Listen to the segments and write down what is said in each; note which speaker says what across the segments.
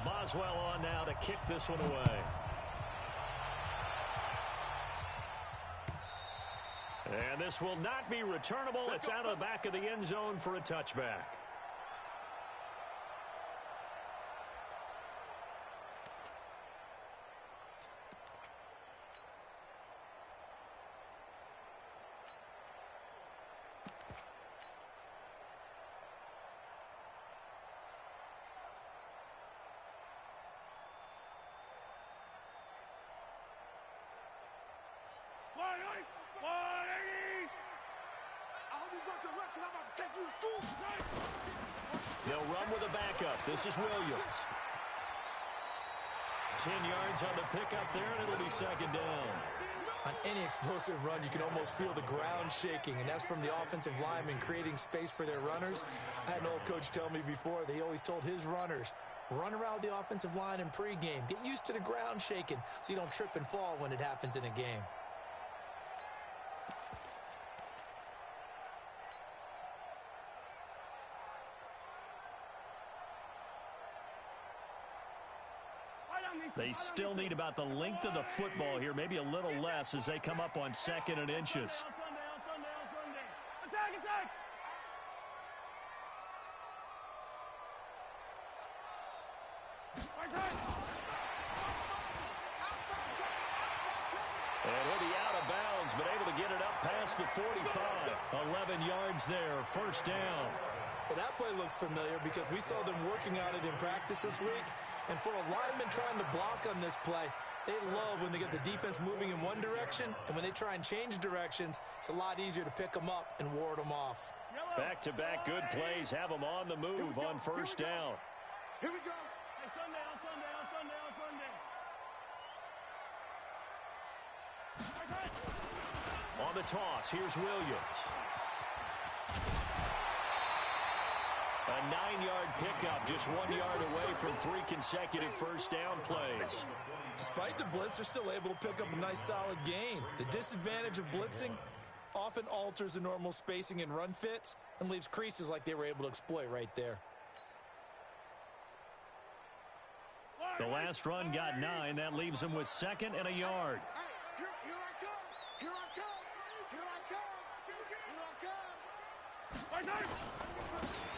Speaker 1: Boswell on now to kick this one away. And this will not be returnable. It's out of the back of the end zone for a touchback. They'll run with a backup. This is Williams. 10 yards on the pickup there, and it'll be second down.
Speaker 2: On any explosive run, you can almost feel the ground shaking, and that's from the offensive linemen creating space for their runners. I had an old coach tell me before, they always told his runners, run around the offensive line in pregame. Get used to the ground shaking so you don't trip and fall when it happens in a game.
Speaker 1: They still need about the length of the football here, maybe a little less as they come up on 2nd and inches.
Speaker 3: Attack, attack!
Speaker 1: And he'll be out of bounds, but able to get it up past the 45. 11 yards there, first down.
Speaker 2: Well, that play looks familiar because we saw them working on it in practice this week. And for a lineman trying to block on this play, they love when they get the defense moving in one direction. And when they try and change directions, it's a lot easier to pick them up and ward them off.
Speaker 1: Back-to-back good plays have them on the move on first down.
Speaker 3: Here we go. Hey, Sunday, on Sunday, on Sunday, on Sunday.
Speaker 1: On the toss, here's Williams. A 9-yard pickup, just 1 yard away from 3 consecutive first down plays.
Speaker 2: Despite the blitz, they're still able to pick up a nice, solid gain. The disadvantage of blitzing often alters the normal spacing and run fits and leaves creases like they were able to exploit right there.
Speaker 1: The last run got 9. That leaves them with 2nd and a yard.
Speaker 3: Here I come. Here I come. Here I come. Here I come.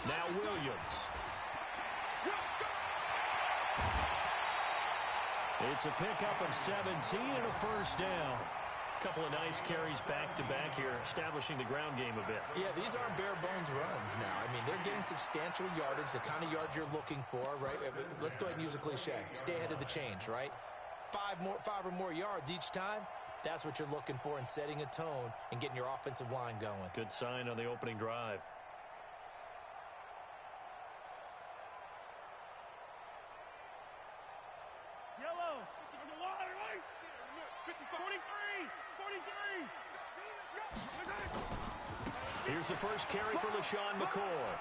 Speaker 1: Now Williams. It's a pickup of 17 and a first down. A couple of nice carries back-to-back here, establishing the ground game a bit.
Speaker 2: Yeah, these aren't bare-bones runs now. I mean, they're getting substantial yardage, the kind of yards you're looking for, right? Let's go ahead and use a cliche. Stay ahead of the change, right? 5 or more yards each time. That's what you're looking for in setting a tone and getting your offensive line going.
Speaker 1: Good sign on the opening drive.
Speaker 3: Yellow. On the line, right? 43. 43.
Speaker 1: Here's the first carry for LaShawn McCoy.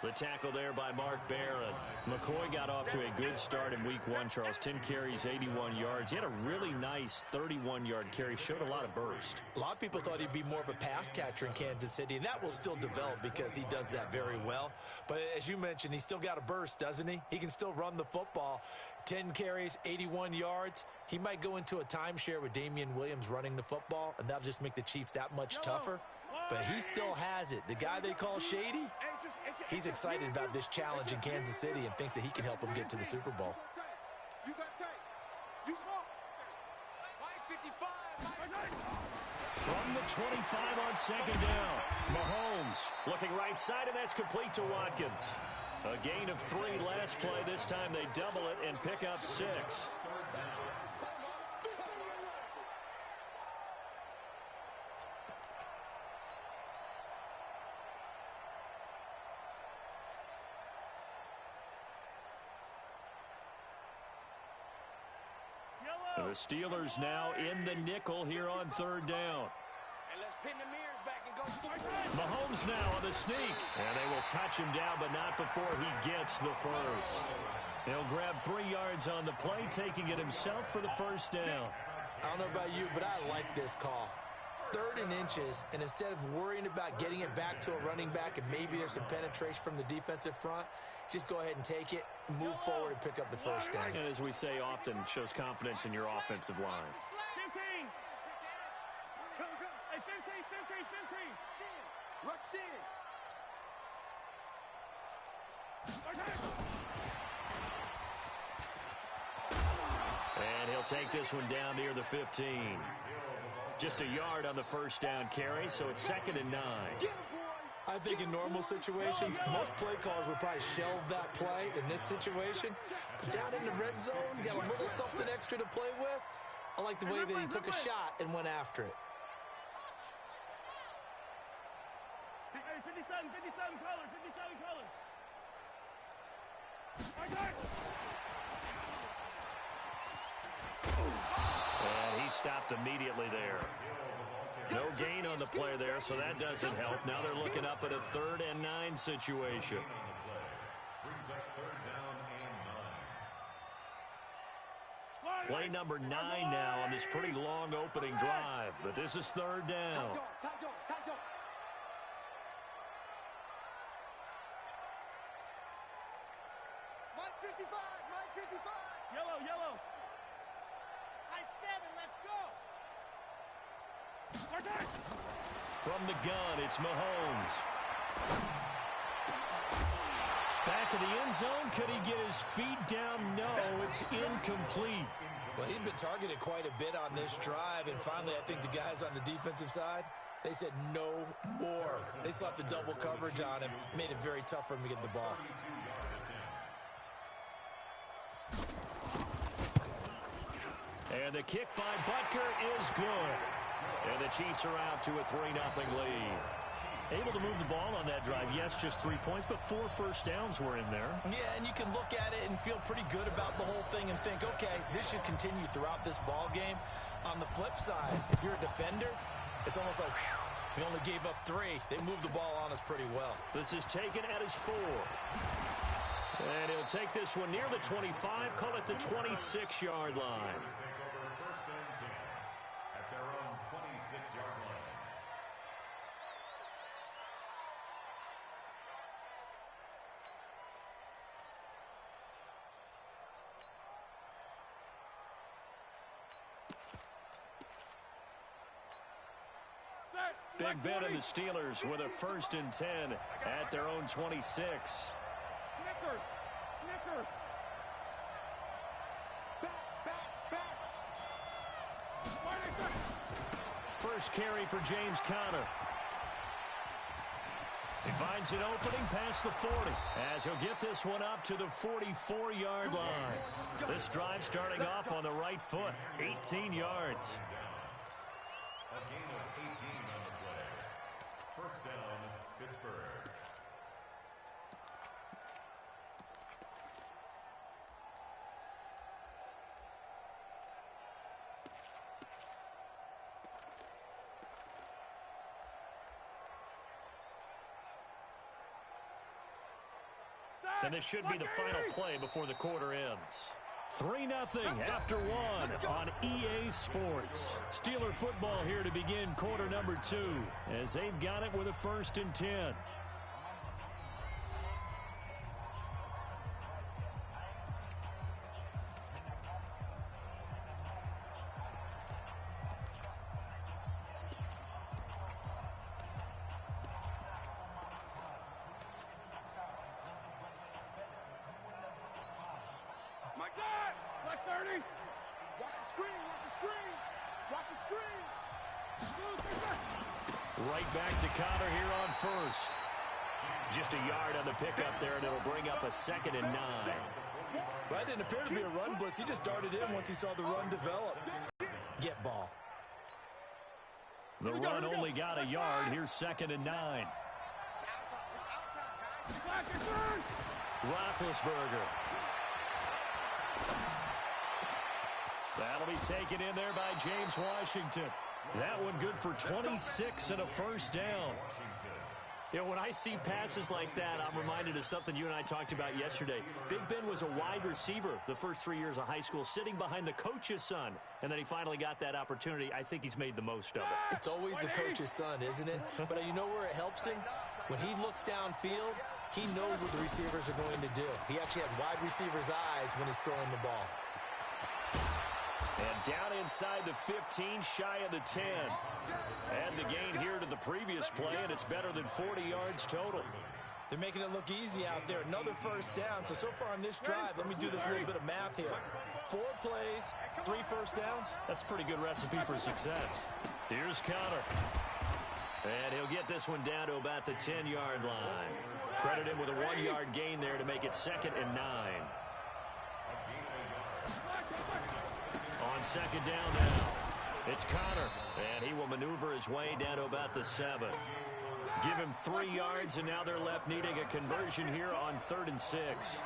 Speaker 1: The tackle there by Mark Barron. McCoy got off to a good start in week 1, Charles. 10 carries, 81 yards. He had a really nice 31-yard carry. Showed a lot of burst.
Speaker 2: A lot of people thought he'd be more of a pass catcher in Kansas City, and that will still develop because he does that very well. But as you mentioned, he's still got a burst, doesn't he? He can still run the football. 10 carries, 81 yards. He might go into a timeshare with Damian Williams running the football, and that'll just make the Chiefs that much tougher. But he still has it. The guy they call Shady, he's excited about this challenge in Kansas City and thinks that he can help them get to the Super Bowl.
Speaker 1: From the 25 on second down, Mahomes looking right side, and that's complete to Watkins. A gain of 3 last play. This time they double it and pick up 6. The Steelers now in the nickel here on third down.
Speaker 3: And let's pin the mirrors back and go.
Speaker 1: Mahomes now on the sneak. And they will touch him down, but not before he gets the first. He'll grab 3 yards on the play, taking it himself for the first down.
Speaker 2: I don't know about you, but I like this call. 3rd and inches, and instead of worrying about getting it back to a running back and maybe there's some penetration from the defensive front, just go ahead and take it, move forward, and pick up the first down.
Speaker 1: And as we say often, shows confidence in your offensive line.
Speaker 3: 15. Go, go. Hey, 15. Rush in.
Speaker 1: And he'll take this one down near the 15. Just a yard on the first down carry, so it's 2nd and 9.
Speaker 2: I think in normal situations, most play callers would probably shelve that play in this situation. But down in the red zone, got a little something extra to play with. I like the way that he took a shot and went after it.
Speaker 3: Hey, 57 color.
Speaker 1: And he stopped immediately there. No gain on the play there, so that doesn't help. Now they're looking up at a 3rd and 9 situation. Play number 9 now on this pretty long opening drive, but this is 3rd down.
Speaker 3: Mike 55. Yellow. I 7, let's go.
Speaker 1: From the gun, it's Mahomes. Back of the end zone. Could he get his feet down? No, it's incomplete.
Speaker 2: Well, he'd been targeted quite a bit on this drive, and finally I think the guys on the defensive side, they said no more. They slapped the double coverage on him, made it very tough for him to get the ball.
Speaker 1: And the kick by Butker is good. And the Chiefs are out to a 3-0 lead. Able to move the ball on that drive. Yes, just 3 points, but 4 first downs were in there.
Speaker 2: Yeah, and you can look at it and feel pretty good about the whole thing and think, okay, this should continue throughout this ball game. On the flip side, if you're a defender, it's almost like, whew, we only gave up 3. They moved the ball on us pretty well.
Speaker 1: This is taken at his 4. And he'll take this one near the 25, call it the 26-yard line. Big bet on the Steelers with a 1st and 10 at their own 26.
Speaker 3: Snicker. Back.
Speaker 1: First carry for James Conner. He finds an opening past the 40 as he'll get this one up to the 44-yard line. This drive starting off on the right foot, 18 yards.
Speaker 4: A gain of 18 on the play. First down, Pittsburgh.
Speaker 1: And this should be the final play before the quarter ends. 3-0 after 1 on EA Sports. Steeler football here to begin quarter number 2 as they've got it with a 1st and 10.
Speaker 3: Like 30. Watch the screen.
Speaker 1: Right back to Conner here on 1st. Just a yard on the pickup there, and it'll bring up a 2nd and 9.
Speaker 2: Well, that didn't appear to be a run blitz. He just darted in once he saw the run develop. Get ball.
Speaker 1: The run only got a yard. Here's 2nd and 9. Roethlisberger. That'll be taken in there by James Washington. That one good for 26 and a 1st down. You know, when I see passes like that, I'm reminded of something you and I talked about yesterday. Big Ben was a wide receiver the first 3 years of high school, sitting behind the coach's son, and then he finally got that opportunity. I think he's made the most of it.
Speaker 2: It's always the coach's son, isn't it? But you know where it helps him? When he looks downfield, he knows what the receivers are going to do. He actually has wide receivers' eyes when he's throwing the ball.
Speaker 1: And down inside the 15, shy of the 10. And the gain here to the previous play, and it's better than 40 yards total.
Speaker 2: They're making it look easy out there. Another first down. So far on this drive, let me do this little bit of math here. 4 plays, 3 first downs.
Speaker 1: That's a pretty good recipe for success. Here's Connor. And he'll get this one down to about the 10-yard line. Credit him with a 1-yard gain there to make it 2nd and 9. On 2nd down now, it's Connor, and he will maneuver his way down to about the 7. Give him 3 yards, and now they're left needing a conversion here on 3rd and 6.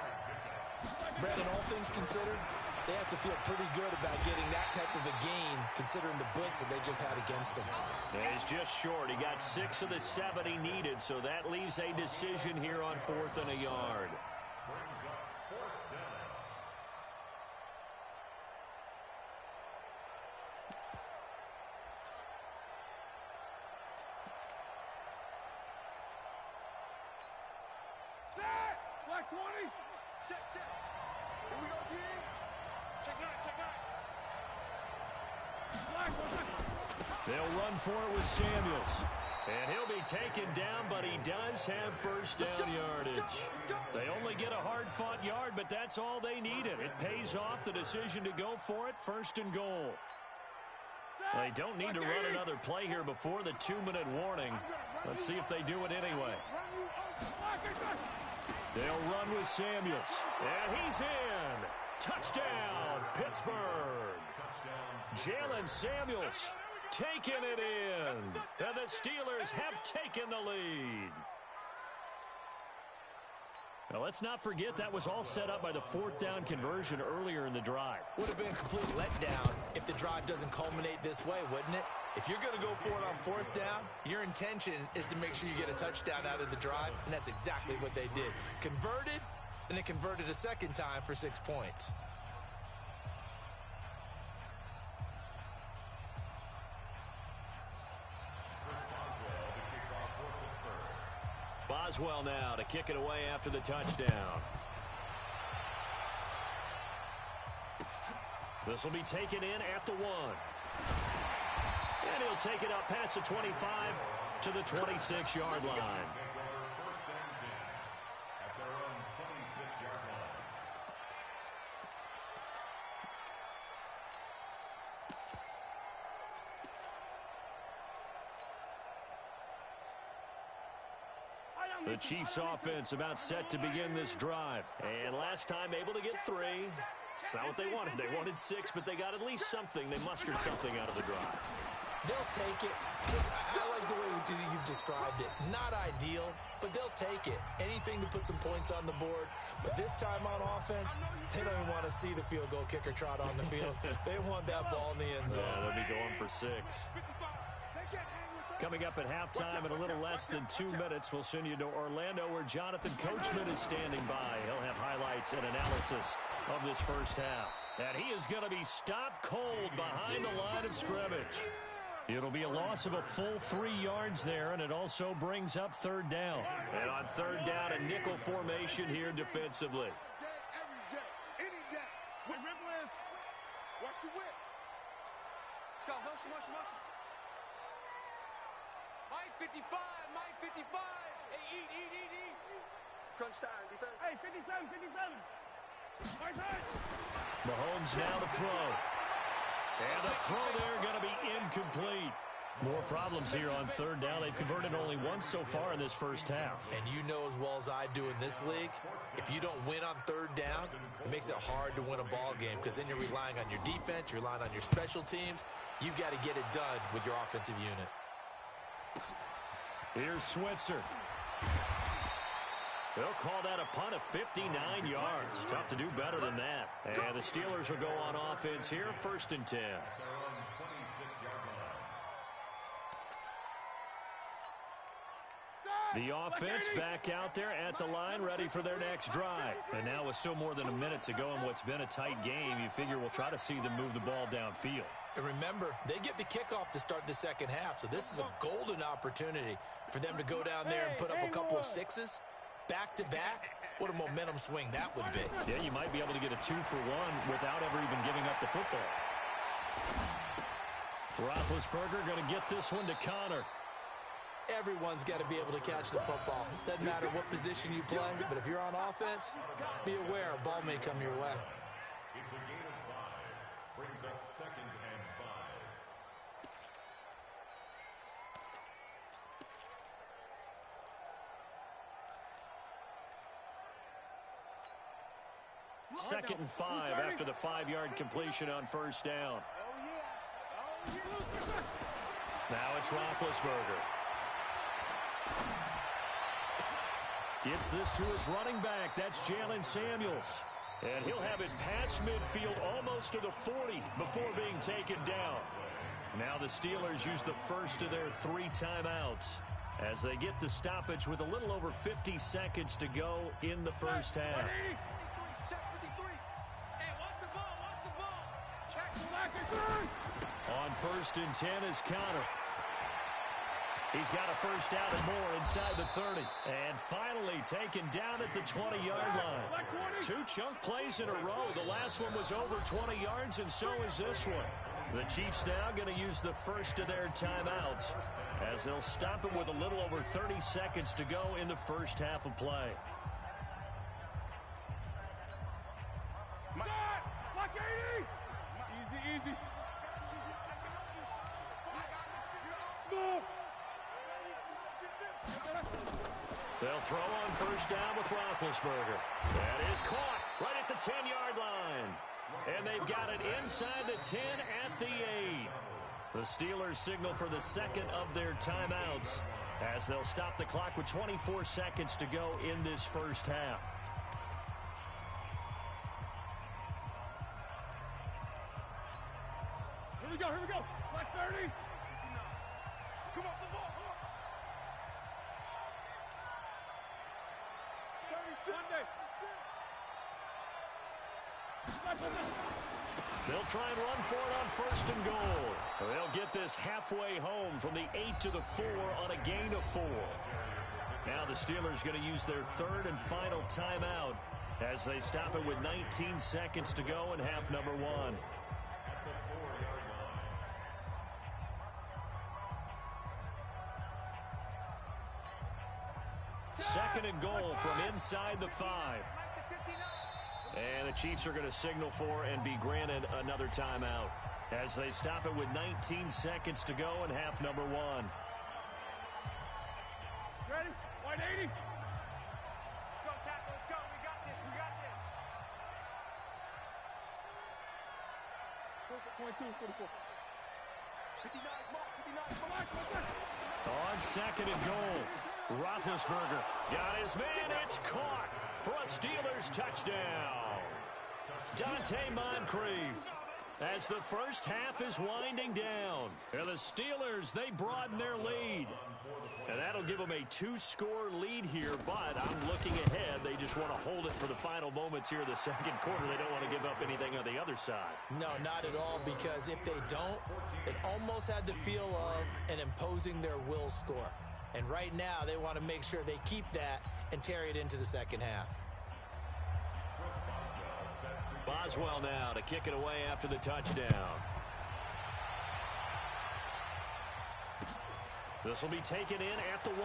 Speaker 2: Brandon, all things considered, they have to feel pretty good about getting that type of a gain, considering the blitz that they just had against him.
Speaker 1: Yeah, he's just short. He got 6 of the 7 he needed, so that leaves a decision here on 4th and a yard.
Speaker 3: Black 20. Check. Here we go again. Check 9. Black 1.
Speaker 1: They'll run for it with Samuels. And he'll be taken down, but he does have first down yardage. They only get a hard-fought yard, but that's all they needed. It pays off the decision to go for it, 1st and goal. They don't need to run another play here before the 2-minute warning. Let's see if they do it anyway. They'll run with Samuels. And he's in. Touchdown, Pittsburgh. Jalen Samuels taking it in. And the Steelers have taken the lead. Now, let's not forget that was all set up by the 4th down conversion earlier in the drive.
Speaker 2: Would have been a complete letdown if the drive doesn't culminate this way, wouldn't it? If you're going to go for it on 4th down, your intention is to make sure you get a touchdown out of the drive, and that's exactly what they did. Converted, and they converted a 2nd time for 6 points.
Speaker 1: Boswell now to kick it away after the touchdown. This will be taken in at the 1. And he'll take it up past the 25 to the 26-yard line. The Chiefs offense about set to begin this drive. And last time able to get 3. It's not what they wanted. They wanted 6, but they got at least something. They mustered something out of the drive.
Speaker 2: They'll take it. I like the way you've described it. Not ideal, but they'll take it. Anything to put some points on the board. But this time on offense, they don't even want to see the field goal kicker trot on the field. They want that ball in the end zone.
Speaker 1: Yeah, they'll be going for 6. Coming up at halftime in a little less than 2 minutes, we'll send you to Orlando where Jonathan Coachman is standing by. He'll have highlights and analysis of this first half. And he is going to be stopped cold behind the line of scrimmage. It'll be a loss of a full 3 yards there, and it also brings up 3rd down. And on 3rd down, a nickel formation here defensively.
Speaker 3: Watch the whip. Scott, motion. Mike 55. Hey, eat. Crunch time, defense. Hey, 57.
Speaker 1: Mahomes now to throw. And the throw there going to be incomplete. More problems here on 3rd down. They've converted only once so far in this first half.
Speaker 2: And you know as well as I do in this league, if you don't win on 3rd down, it makes it hard to win a ball game because then you're relying on your defense, you're relying on your special teams. You've got to get it done with your offensive unit.
Speaker 1: Here's Switzer. They'll call that a punt of 59 yards. Tough to do better than that. And the Steelers will go on offense here, 1st and 10. The offense back out there at the line, ready for their next drive. And now with still more than a minute to go in what's been a tight game, you figure we'll try to see them move the ball downfield.
Speaker 2: And remember, they get the kickoff to start the second half, so this is a golden opportunity for them to go down there and put up a couple of sixes back-to-back. What a momentum swing that would be.
Speaker 1: Yeah, you might be able to get a 2-for-1 without ever even giving up the football. Roethlisberger going to get this one to Connor.
Speaker 2: Everyone's got to be able to catch the football. Doesn't matter what position you play, but if you're on offense, be aware a ball may come your way.
Speaker 4: It's a gain of 5. Brings up 2nd and
Speaker 1: 5. 2nd and 5 after the 5-yard completion on first down. Now it's Roethlisberger. Gets this to his running back. That's Jalen Samuels. And he'll have it past midfield almost to the 40 before being taken down. Now the Steelers use the first of their 3 timeouts as they get the stoppage with a little over 50 seconds to go in the first half. On 1st and 10 is Connor. He's got a first down and more inside the 30. And finally taken down at the 20-yard line. 2 chunk plays in a row. The last one was over 20 yards, and so is this one. The Chiefs now going to use the first of their timeouts as they'll stop it with a little over 30 seconds to go in the first half of play.
Speaker 3: Easy.
Speaker 1: They'll throw on first down with Roethlisberger. That is caught right at the 10-yard line. And they've got it inside the 10 at the 8. The Steelers signal for the second of their timeouts as they'll stop the clock with 24 seconds to go in this first half.
Speaker 3: Here we go. Black 30. Come off the ball. 36.
Speaker 1: They'll try and run for it on 1st and goal. They'll get this halfway home from the 8 to the 4 on a gain of 4. Now the Steelers going to use their 3rd and final timeout as they stop it with 19 seconds to go in half number 1. 2nd and goal from inside the 5. And the Chiefs are going to signal for and be granted another timeout as they stop it with 19 seconds to go in half number 1.
Speaker 3: Ready? White 80. Go, tackle. Let's go. We got this. 22, 44. 59, Mark, 59.
Speaker 1: On 2nd and goal, Roethlisberger got his man. It's caught for a Steelers touchdown. Dante Moncrief as the first half is winding down. And the Steelers, they broaden their lead. And that'll give them a 2-score lead here, but I'm looking ahead. They just want to hold it for the final moments here of the second quarter. They don't want to give up anything on the other side.
Speaker 2: No, not at all, because if they don't, it almost had the feel of an imposing their will score. And right now, they want to make sure they keep that and carry it into the second half.
Speaker 1: Boswell now to kick it away after the touchdown. This will be taken in at the 1.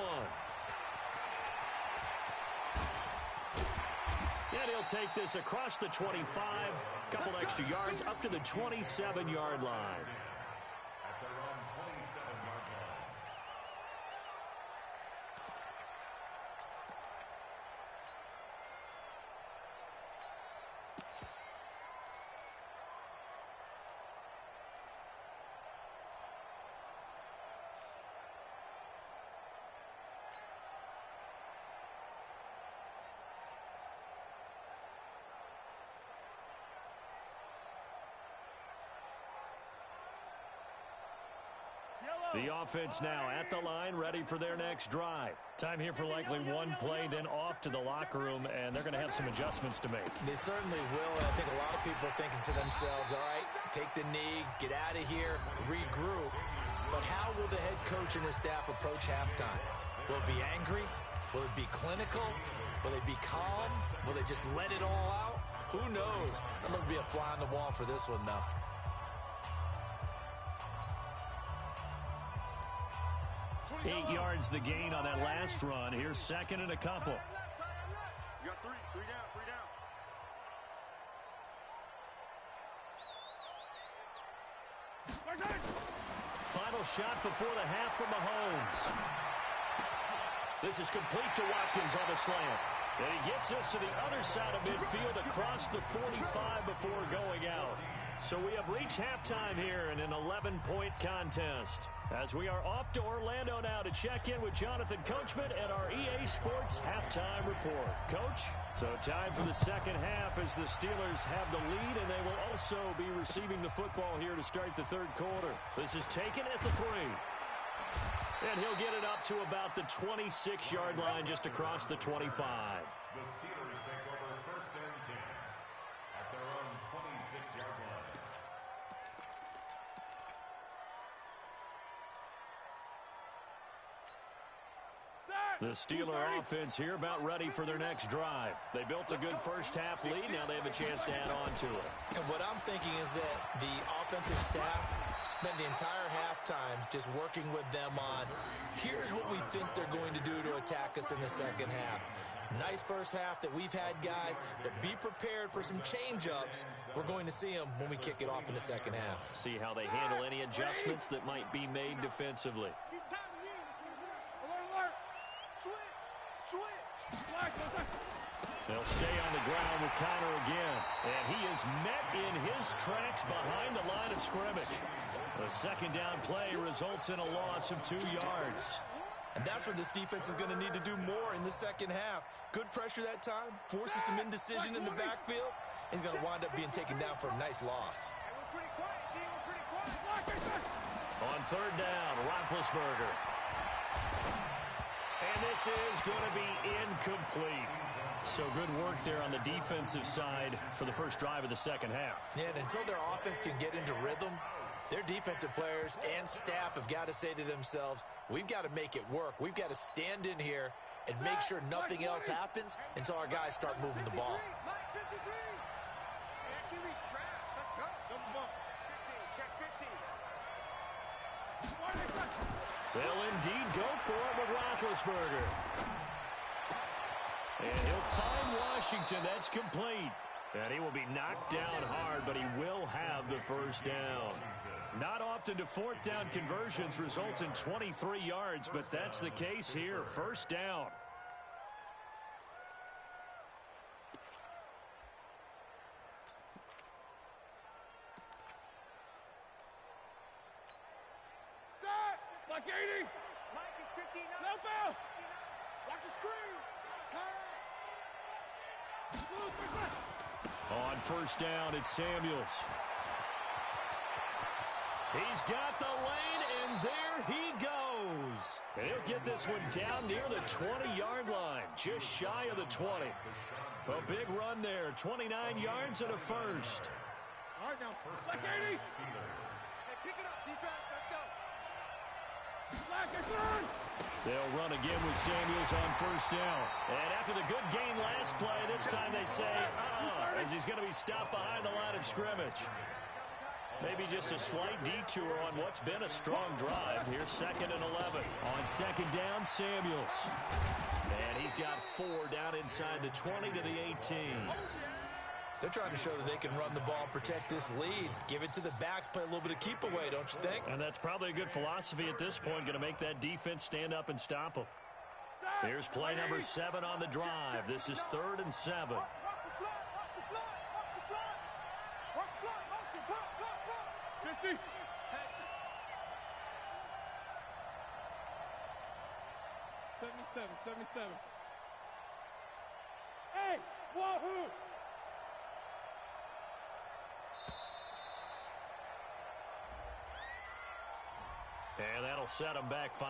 Speaker 1: And he'll take this across the 25. Couple extra yards up to the 27-yard line.
Speaker 4: At their own 27-yard line.
Speaker 3: Yellow.
Speaker 1: The offense now at the line, ready for their next drive. Time here for likely one play, then off to the locker room, and they're going to have some adjustments to make.
Speaker 2: They certainly will, and I think a lot of people are thinking to themselves, all right, take the knee, get out of here, regroup. But how will the head coach and his staff approach halftime? Will it be angry? Will it be clinical? Will they be calm? Will they just let it all out? Who knows? I'd love to be a fly on the wall for this one, though.
Speaker 1: 8 yards the gain on that last run. Here's second and a couple.
Speaker 3: You got three down.
Speaker 1: Final shot before the half from Mahomes. This is complete to Watkins on the slant. And he gets us to the other side of midfield across the 45 before going out. So we have reached halftime here in an 11-point contest. As we are off to Orlando now to check in with Jonathan Coachman at our EA Sports Halftime Report. Coach, so time for the second half as the Steelers have the lead, and they will also be receiving the football here to start the third quarter. This is taken at the 3. And he'll get it up to about the 26-yard line just across the 25.
Speaker 4: The Steelers take over first and 10 at their own 26-yard line.
Speaker 1: The Steeler offense here about ready for their next drive. They built a good first half lead. Now they have a chance to add on to it.
Speaker 2: And what I'm thinking is that the offensive staff spent the entire halftime just working with them on, here's what we think they're going to do to attack us in the second half. Nice first half that we've had, guys, but be prepared for some change-ups. We're going to see them when we kick it off in the second half.
Speaker 1: See how they handle any adjustments that might be made defensively. They'll stay on the ground with Connor again. And he is met in his tracks behind the line of scrimmage. The second down play results in a loss of 2 yards.
Speaker 2: And that's where this defense is going to need to do more in the second half. Good pressure that time, forces some indecision in the backfield. He's going to wind up being taken down for a nice loss.
Speaker 1: On third down, Roethlisberger. And this is going to be incomplete. So good work there on the defensive side for the first drive of the second half.
Speaker 2: Yeah, and until their offense can get into rhythm, their defensive players and staff have got to say to themselves, we've got to make it work. We've got to stand in here and make sure nothing else happens until our guys start moving the ball.
Speaker 1: They'll indeed go for it with Roethlisberger. And he'll find Washington. That's complete. And he will be knocked down hard, but he will have the first down. Not often do fourth down conversions result in 23 yards, but that's the case here. First down.
Speaker 3: Like 80. Mike is 59. No foul. Watch the screen. Pass.
Speaker 1: On first down, it's Samuels. He's got the lane, and there he goes. And he'll get this one down near the 20-yard line, just shy of the 20. A big run there, 29 yards and a first.
Speaker 3: All right, now, like 80. Hey, pick it up, defense. Let's go.
Speaker 1: They'll run again with Samuels on first down. And after the good gain last play, this time they say, as he's going to be stopped behind the line of scrimmage. Maybe just a slight detour on what's been a strong drive. Here's second and 11. On second down, Samuels. And he's got 4 down inside the 20 to the 18.
Speaker 2: They're trying to show that they can run the ball and protect this lead. Give it to the backs, play a little bit of keep away, don't you think?
Speaker 1: And that's probably a good philosophy at this point, going to make that defense stand up and stop them. Here's play number 7 on the drive. This is 3rd and 7.
Speaker 3: 50. 77. Hey, wahoo!
Speaker 1: And that'll set them back 5.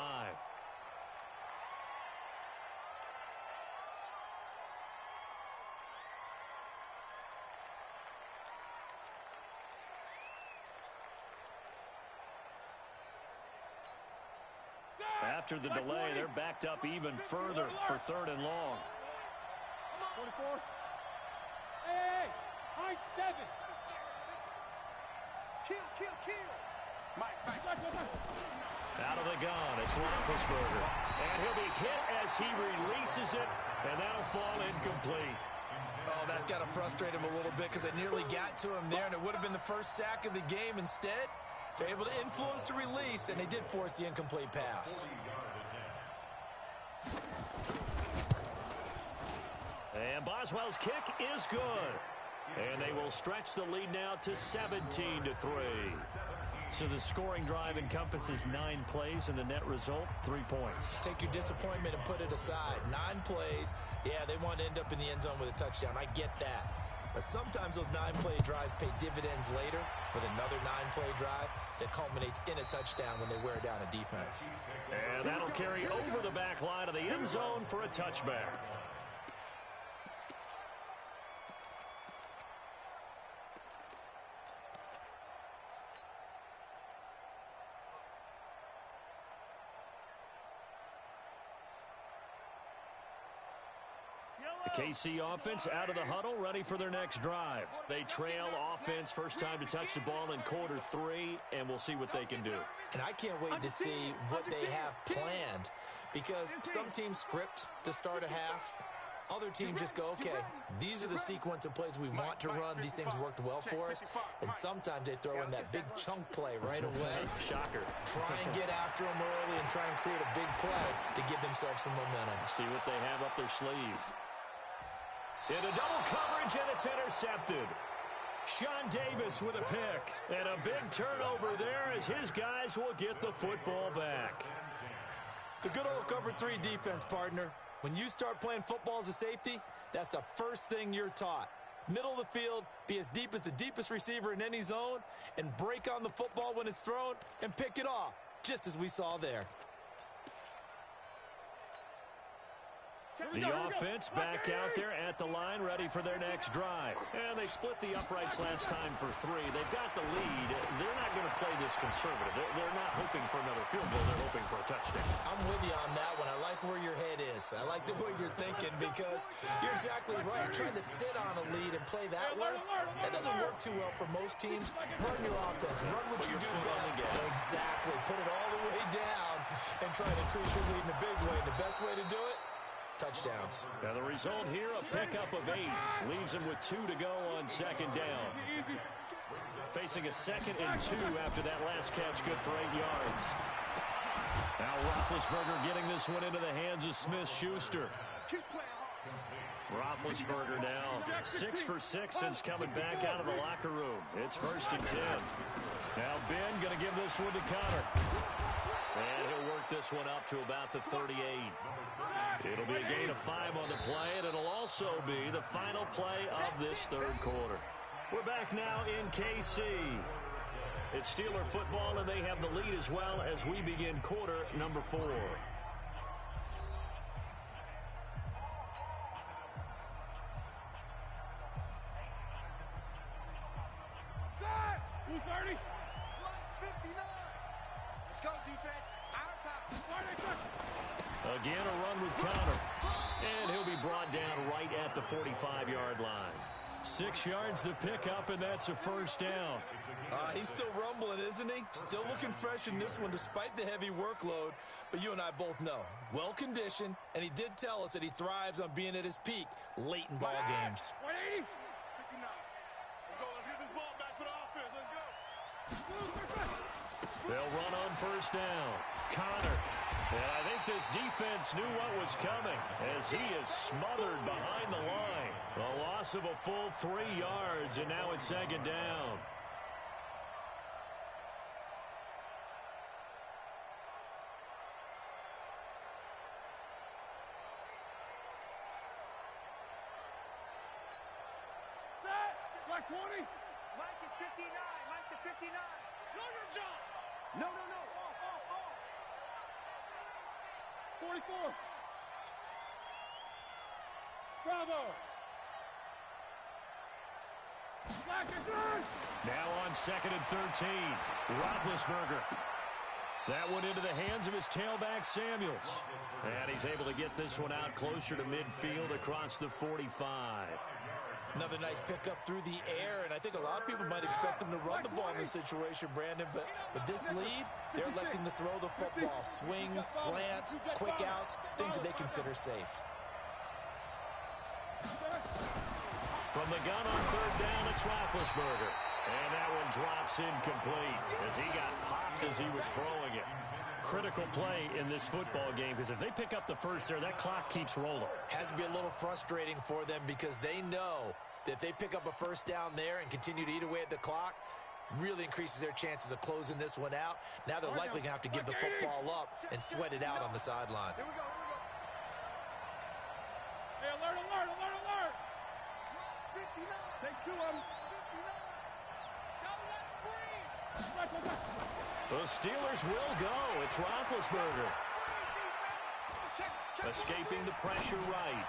Speaker 1: After the delay, they're backed up even further for 3rd and long.
Speaker 3: 44. Hey, high 7. Kill. Mike.
Speaker 1: Out of the gun, it's Roethlisberger. And he'll be hit as he releases it, and that'll fall incomplete.
Speaker 2: Oh, that's got to frustrate him a little bit because they nearly got to him there, and it would have been the first sack of the game. Instead, they're able to influence the release, and they did force the incomplete pass.
Speaker 1: And Boswell's kick is good. And they will stretch the lead now to 17-3. So the scoring drive encompasses 9 plays, and the net result, 3 points.
Speaker 2: Take your disappointment and put it aside. 9 plays. Yeah, they want to end up in the end zone with a touchdown. I get that. But sometimes those 9-play drives pay dividends later with another 9-play drive that culminates in a touchdown when they wear down a defense.
Speaker 1: And that'll carry over the back line of the end zone for a touchback. The KC offense out of the huddle, ready for their next drive. They trail offense, first time to touch the ball in quarter 3, and we'll see what they can do.
Speaker 2: And I can't wait to see what they have planned, because some teams script to start a half. Other teams just go, okay, these are the sequence of plays we want to run. These things worked well for us. And sometimes they throw in that big chunk play right away.
Speaker 1: Shocker.
Speaker 2: Try and get after them early and try and create a big play to give themselves some momentum.
Speaker 1: See what they have up their sleeve. Into double coverage, and it's intercepted. Sean Davis with a pick. And a big turnover there as his guys will get the football back.
Speaker 2: The good old cover 3 defense, partner. When you start playing football as a safety, that's the first thing you're taught. Middle of the field, be as deep as the deepest receiver in any zone, and break on the football when it's thrown and pick it off, just as we saw there.
Speaker 1: The offense back out there at the line, ready for their next drive. And they split the uprights last time for 3. They've got the lead. They're not going to play this conservative. They're not hoping for another field goal. They're hoping for a touchdown.
Speaker 2: I'm with you on that one. I like where your head is. I like the way you're thinking, because you're exactly right. Trying to sit on a lead and play that way, that doesn't work too well for most teams. Run your offense. Run what you do best. Exactly. Put it all the way down and try to increase your lead in a big way. And the best way to do it, touchdowns.
Speaker 1: Now the result here, a pickup of 8. Leaves him with 2 to go on 2nd down. Facing a 2nd and 2 after that last catch, good for 8 yards. Now Roethlisberger getting this one into the hands of Smith-Schuster. Roethlisberger now 6 for 6 since coming back out of the locker room. It's 1st and 10. Now Ben going to give this one to Connor. And he'll work this one up to about the 38. It'll be a gain of 5 on the play, and it'll also be the final play of this 3rd quarter. We're back now in KC. It's Steeler football, and they have the lead as well as we begin quarter number 4. Again, a run with Connor. And he'll be brought down right at the 45-yard line. 6 yards the pickup, and that's a 1st down.
Speaker 2: He's still rumbling, isn't he? Still looking fresh in this one despite the heavy workload. But you and I both know, well-conditioned, and he did tell us that he thrives on being at his peak late in ball games.
Speaker 3: 180. 59. Let's go. Let's get this ball back for the offense. Let's go.
Speaker 1: They'll run on 1st down. Connor. And I think this defense knew what was coming as he is smothered behind the line. A loss of a full 3 yards, and now it's 2nd down.
Speaker 3: Mike 20. Mike is 59. Mike to 59. No, your job. No. Off. 44. Bravo.
Speaker 1: Now on 2nd and 13. Roethlisberger. That one into the hands of his tailback, Samuels. And he's able to get this one out closer to midfield across the 45.
Speaker 2: Another nice pickup through the air, and I think a lot of people might expect him to run the ball in this situation, Brandon, but with this lead, they're electing to throw the football. Swings, slants, quick outs, things that they consider safe.
Speaker 1: From the gun on 3rd down, it's Roethlisberger. And that one drops incomplete as he got popped as he was throwing it. Critical play in this football game because if they pick up the first there, that clock keeps rolling.
Speaker 2: Has to be a little frustrating for them because they know that if they pick up a first down there and continue to eat away at the clock, really increases their chances of closing this one out. Now they're likely going to have to give the football up and sweat it out on the sideline.
Speaker 3: Here we go, here we go. Hey, alert, alert, alert, alert. 59. Take 2 of them. 59.
Speaker 1: The Steelers will go. It's Roethlisberger. Escaping the pressure right.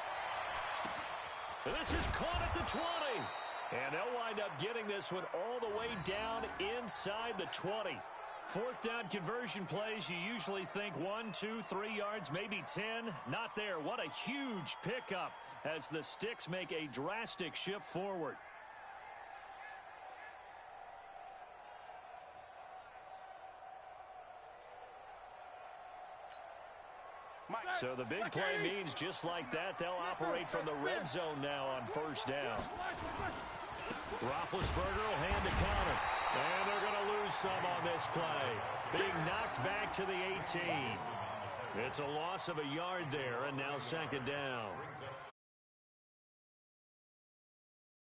Speaker 1: And this is caught at the 20. And they'll wind up getting this one all the way down inside the 20. 4th down conversion plays, you usually think 1, 2, 3 yards, maybe 10. Not there. What a huge pickup as the Sticks make a drastic shift forward. So the big play means just like that, they'll operate from the red zone now on 1st down. Roethlisberger will hand the counter. And they're going to lose some on this play. Being knocked back to the 18. It's a loss of a yard there, and now 2nd down.